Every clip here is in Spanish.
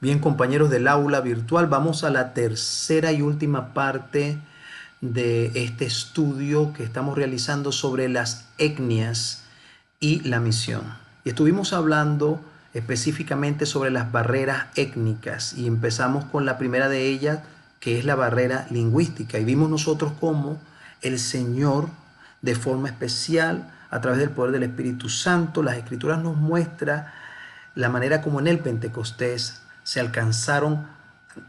Bien, compañeros del aula virtual, vamos a la tercera y última parte de este estudio que estamos realizando sobre las etnias y la misión. Y estuvimos hablando específicamente sobre las barreras étnicas y empezamos con la primera de ellas, que es la barrera lingüística. Y vimos nosotros cómo el Señor, de forma especial, a través del poder del Espíritu Santo, las Escrituras nos muestra la manera como en el Pentecostés se alcanzaron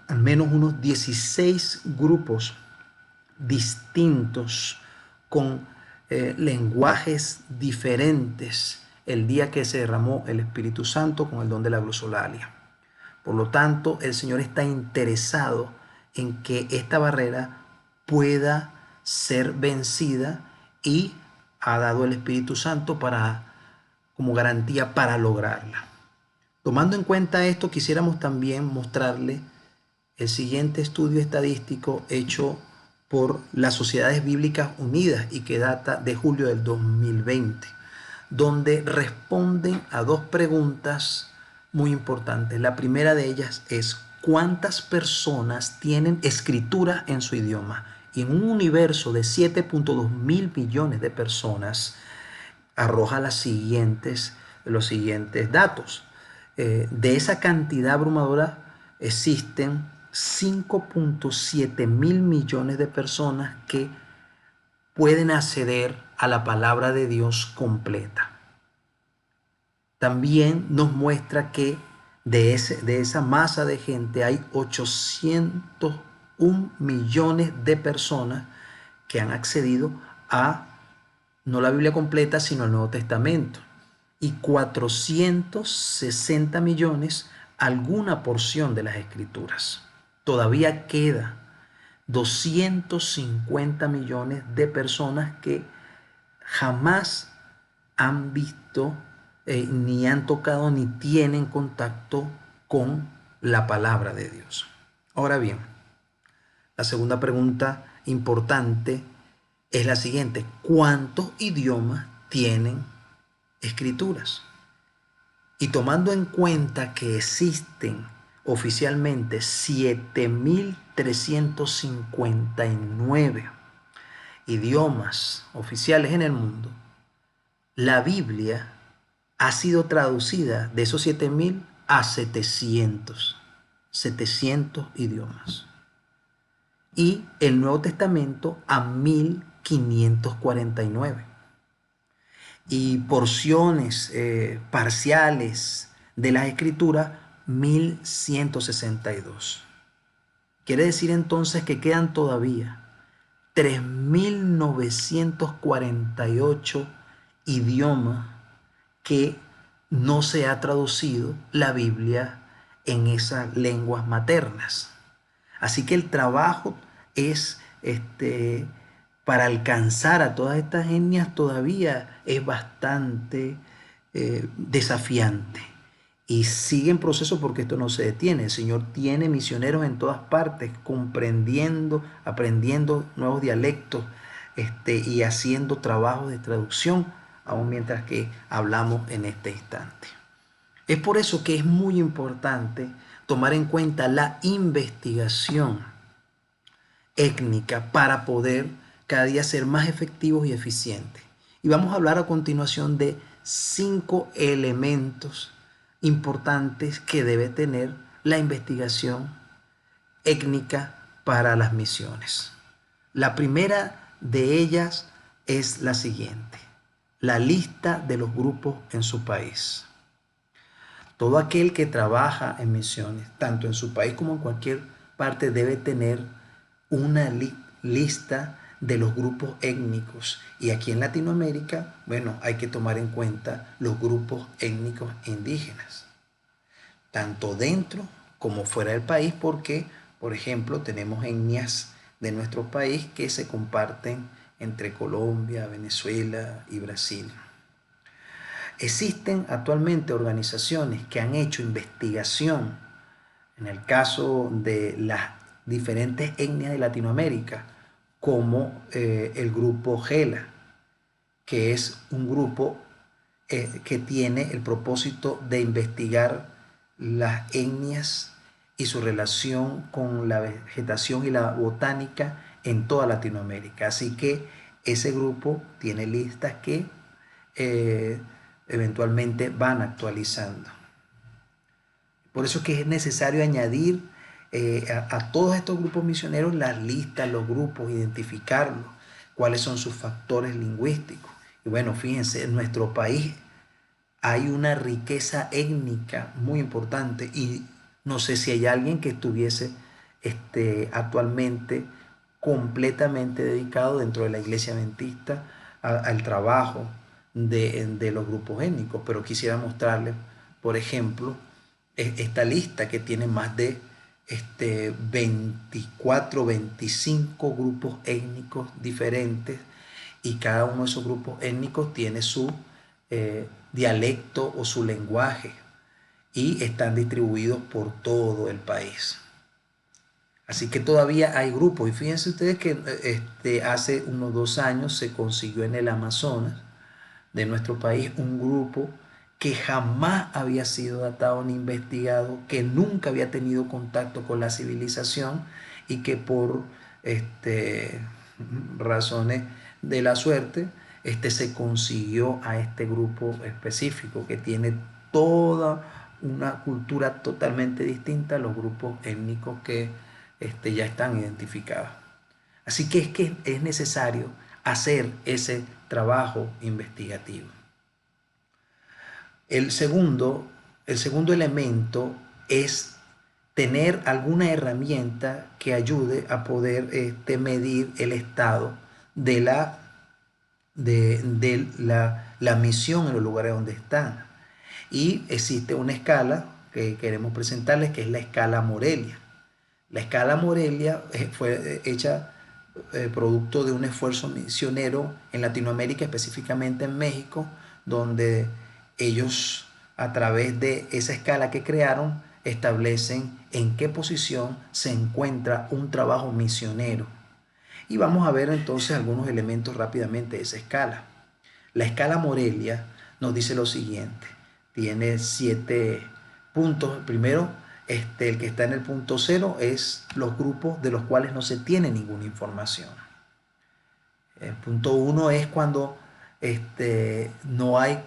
al menos unos 16 grupos distintos con lenguajes diferentes el día que se derramó el Espíritu Santo con el don de la glosolalia. Por lo tanto, el Señor está interesado en que esta barrera pueda ser vencida y ha dado el Espíritu Santo como garantía para lograrla. Tomando en cuenta esto, quisiéramos también mostrarle el siguiente estudio estadístico hecho por las Sociedades Bíblicas Unidas y que data de julio del 2020, donde responden a dos preguntas muy importantes. La primera de ellas es: ¿cuántas personas tienen escritura en su idioma? Y en un universo de 7.2 mil millones de personas, arroja los siguientes datos. De esa cantidad abrumadora existen 5.7 mil millones de personas que pueden acceder a la palabra de Dios completa. También nos muestra que de esa masa de gente hay 801 millones de personas que han accedido a no la Biblia completa, sino el Nuevo Testamento. Y 460 millones alguna porción de las Escrituras. Todavía queda 250 millones de personas que jamás han visto, ni han tocado, ni tienen contacto con la palabra de Dios. Ahora bien, la segunda pregunta importante es la siguiente: ¿cuántos idiomas tienen escrituras? Y tomando en cuenta que existen oficialmente 7.359 idiomas oficiales en el mundo, la Biblia ha sido traducida de esos 7.000 a 700 idiomas. Y el Nuevo Testamento a 1.549. Y porciones parciales de las Escrituras 1.162. Quiere decir entonces que quedan todavía 3.948 idiomas que no se ha traducido la Biblia en esas lenguas maternas. Así que el trabajo es para alcanzar a todas estas etnias todavía es bastante desafiante. Y sigue en proceso porque esto no se detiene. El Señor tiene misioneros en todas partes, comprendiendo, aprendiendo nuevos dialectos y haciendo trabajos de traducción, aún mientras que hablamos en este instante. Es por eso que es muy importante tomar en cuenta la investigación étnica para poder cada día ser más efectivos y eficientes. Y vamos a hablar a continuación de 5 elementos importantes que debe tener la investigación étnica para las misiones. La primera de ellas es la siguiente: la lista de los grupos en su país. Todo aquel que trabaja en misiones, tanto en su país como en cualquier parte, debe tener una lista de los grupos étnicos. Y aquí en Latinoamérica, bueno, hay que tomar en cuenta los grupos étnicos indígenas, tanto dentro como fuera del país, porque, por ejemplo, tenemos etnias de nuestro país que se comparten entre Colombia, Venezuela y Brasil. Existen actualmente organizaciones que han hecho investigación en el caso de las diferentes etnias de Latinoamérica, como el grupo GELA, que es un grupo que tiene el propósito de investigar las etnias y su relación con la vegetación y la botánica en toda Latinoamérica. Así que ese grupo tiene listas que eh, eventualmente van actualizando. Por eso es que es necesario añadir a todos estos grupos misioneros las listas, los grupos, identificarlos, cuáles son sus factores lingüísticos. Y bueno, fíjense, en nuestro país hay una riqueza étnica muy importante y no sé si hay alguien que estuviese actualmente completamente dedicado dentro de la iglesia adventista al trabajo de los grupos étnicos, pero quisiera mostrarles, por ejemplo, esta lista que tiene más de 24, 25 grupos étnicos diferentes y cada uno de esos grupos étnicos tiene su dialecto o su lenguaje y están distribuidos por todo el país. Así que todavía hay grupos y fíjense ustedes que hace unos 2 años se consiguió en el Amazonas de nuestro país un grupo que jamás había sido datado ni investigado, que nunca había tenido contacto con la civilización y que por razones de la suerte se consiguió a este grupo específico que tiene toda una cultura totalmente distinta a los grupos étnicos que ya están identificados. Así que es necesario hacer ese trabajo investigativo. El segundo, el segundo elemento es tener alguna herramienta que ayude a poder medir el estado de la misión en los lugares donde están. Y existe una escala que queremos presentarles, que es la escala Morelia. La escala Morelia fue hecha producto de un esfuerzo misionero en Latinoamérica, específicamente en México, donde ellos, a través de esa escala que crearon, establecen en qué posición se encuentra un trabajo misionero. Y vamos a ver entonces algunos elementos rápidamente de esa escala. La escala Morelia nos dice lo siguiente, tiene 7 puntos. Primero, el que está en el punto 0 es los grupos de los cuales no se tiene ninguna información. El punto 1 es cuando no hay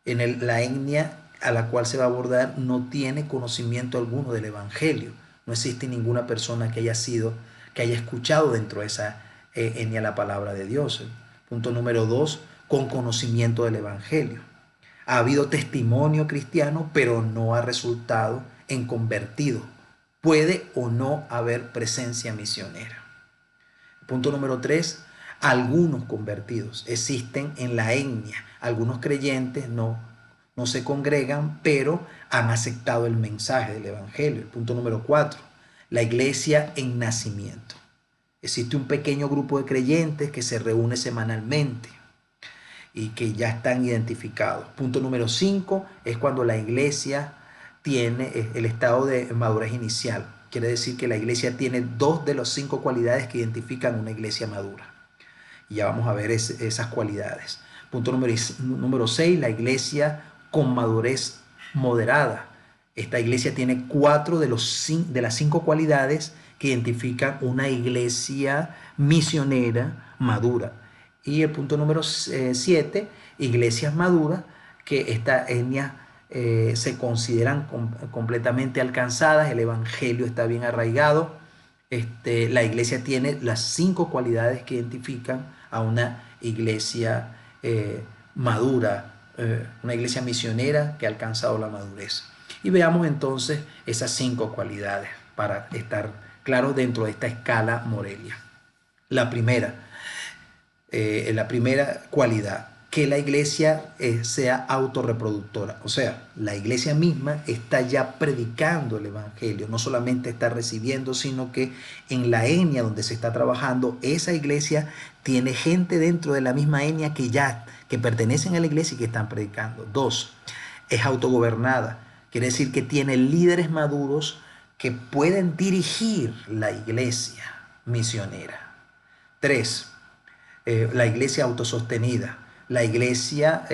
la etnia a la cual se va a abordar no tiene conocimiento alguno del Evangelio. No existe ninguna persona que haya escuchado dentro de esa etnia la palabra de Dios. Punto número 2, con conocimiento del Evangelio. Ha habido testimonio cristiano, pero no ha resultado en convertido. Puede o no haber presencia misionera. Punto número 3, algunos convertidos existen en la etnia. Algunos creyentes no se congregan, pero han aceptado el mensaje del Evangelio. El punto número 4, la iglesia en nacimiento. Existe un pequeño grupo de creyentes que se reúne semanalmente y que ya están identificados. Punto número 5 es cuando la iglesia tiene el estado de madurez inicial. Quiere decir que la iglesia tiene 2 de las 5 cualidades que identifican una iglesia madura. Y ya vamos a ver esas cualidades. Punto número 6, la iglesia con madurez moderada. Esta iglesia tiene 4 de las 5 cualidades que identifican una iglesia misionera madura. Y el punto número 7, iglesias maduras, que estas etnias se consideran completamente alcanzadas, el evangelio está bien arraigado, la iglesia tiene las 5 cualidades que identifican a una iglesia madura, una iglesia misionera que ha alcanzado la madurez. Y veamos entonces esas 5 cualidades para estar claros dentro de esta escala Morelia. La primera cualidad, que la iglesia sea autorreproductora. O sea, la iglesia misma está ya predicando el evangelio, no solamente está recibiendo, sino que en la etnia donde se está trabajando, esa iglesia tiene gente dentro de la misma etnia que pertenecen a la iglesia y que están predicando. 2, es autogobernada. Quiere decir que tiene líderes maduros que pueden dirigir la iglesia misionera. 3, la iglesia autosostenida. La iglesia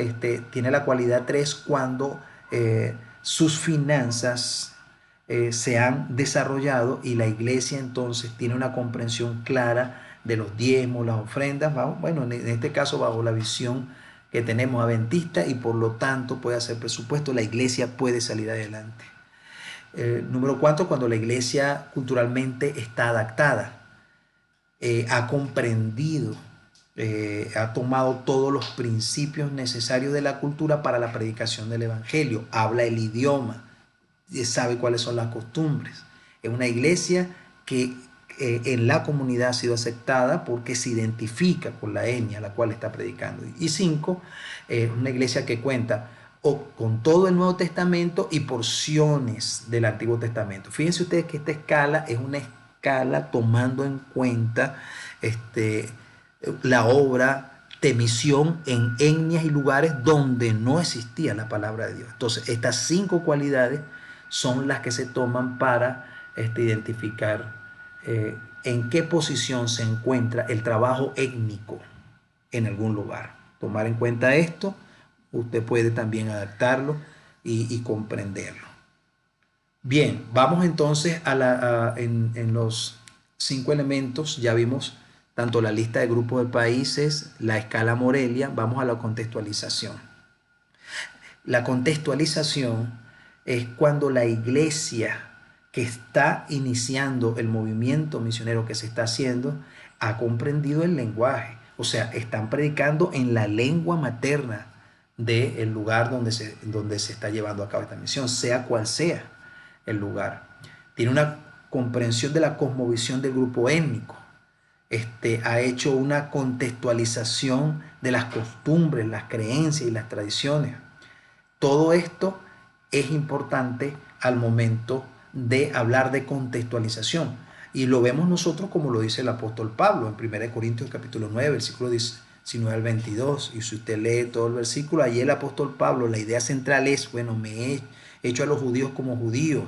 tiene la cualidad 3 cuando sus finanzas se han desarrollado y la iglesia entonces tiene una comprensión clara de los diezmos, las ofrendas, bueno, en este caso bajo la visión que tenemos adventista y por lo tanto puede hacer presupuesto, la iglesia puede salir adelante. Número 4, cuando la iglesia culturalmente está adaptada, ha comprendido, ha tomado todos los principios necesarios de la cultura para la predicación del evangelio, habla el idioma, sabe cuáles son las costumbres. Es una iglesia que en la comunidad ha sido aceptada porque se identifica con la etnia a la cual está predicando. Y 5, una iglesia que cuenta con todo el Nuevo Testamento y porciones del Antiguo Testamento. Fíjense ustedes que esta escala es una escala tomando en cuenta la obra de misión en etnias y lugares donde no existía la palabra de Dios. Entonces, estas 5 cualidades son las que se toman para identificar en qué posición se encuentra el trabajo étnico en algún lugar. Tomar en cuenta esto, usted puede también adaptarlo y comprenderlo. Bien, vamos entonces en los 5 elementos. Ya vimos tanto la lista de grupos de países, la escala Morelia. Vamos a la contextualización. La contextualización es cuando la iglesia que está iniciando el movimiento misionero que se está haciendo ha comprendido el lenguaje. O sea, están predicando en la lengua materna del lugar donde se está llevando a cabo esta misión, sea cual sea el lugar. Tiene una comprensión de la cosmovisión del grupo étnico. Ha hecho una contextualización de las costumbres, las creencias y las tradiciones. Todo esto es importante al momento de hablar de contextualización. Y lo vemos nosotros como lo dice el apóstol Pablo en 1 Corintios capítulo 9, versículo 19 al 22. Y si usted lee todo el versículo, allí el apóstol Pablo, la idea central es, bueno, me he hecho a los judíos como judíos,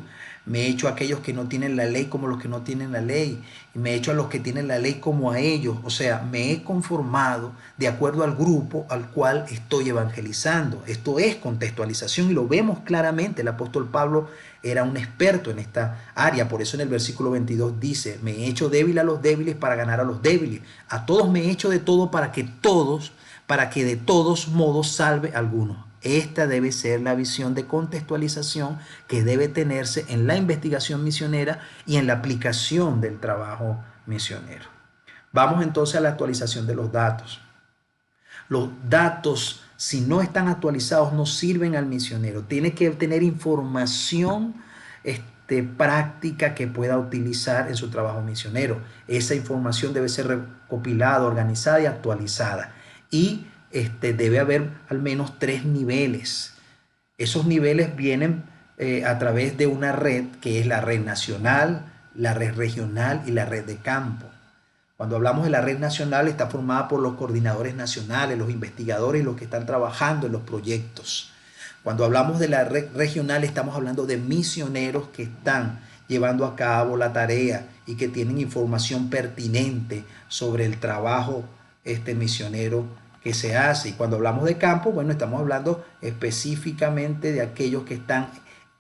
me he hecho a aquellos que no tienen la ley como los que no tienen la ley, y me he hecho a los que tienen la ley como a ellos. O sea, me he conformado de acuerdo al grupo al cual estoy evangelizando. Esto es contextualización y lo vemos claramente. El apóstol Pablo era un experto en esta área. Por eso en el versículo 22 dice, me he hecho débil a los débiles para ganar a los débiles. A todos me he hecho de todo para que de todos modos salve a algunos. Esta debe ser la visión de contextualización que debe tenerse en la investigación misionera y en la aplicación del trabajo misionero. Vamos entonces a la actualización de los datos. Los datos, si no están actualizados, no sirven al misionero. Tiene que tener información práctica que pueda utilizar en su trabajo misionero. Esa información debe ser recopilada, organizada y actualizada. Y debe haber al menos 3 niveles. Esos niveles vienen a través de una red que es la red nacional, la red regional y la red de campo. Cuando hablamos de la red nacional, está formada por los coordinadores nacionales, los investigadores, los que están trabajando en los proyectos. Cuando hablamos de la red regional, estamos hablando de misioneros que están llevando a cabo la tarea y que tienen información pertinente sobre el trabajo misionero que se hace. Y cuando hablamos de campo, bueno, estamos hablando específicamente de aquellos que están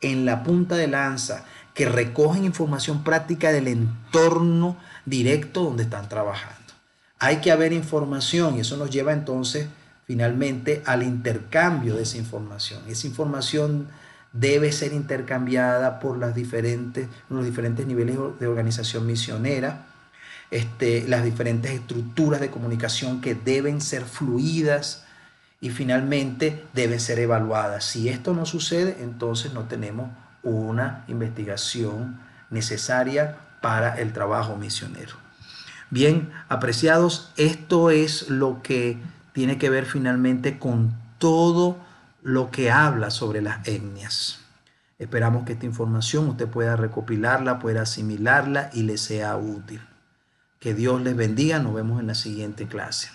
en la punta de lanza, que recogen información práctica del entorno directo donde están trabajando. Hay que haber información y eso nos lleva entonces finalmente al intercambio de esa información. Esa información debe ser intercambiada por los diferentes niveles de organización misionera, las diferentes estructuras de comunicación que deben ser fluidas y finalmente deben ser evaluadas. Si esto no sucede, entonces no tenemos una investigación necesaria para el trabajo misionero. Bien, apreciados, esto es lo que tiene que ver finalmente con todo lo que habla sobre las etnias. Esperamos que esta información usted pueda recopilarla, pueda asimilarla y le sea útil. Que Dios les bendiga. Nos vemos en la siguiente clase.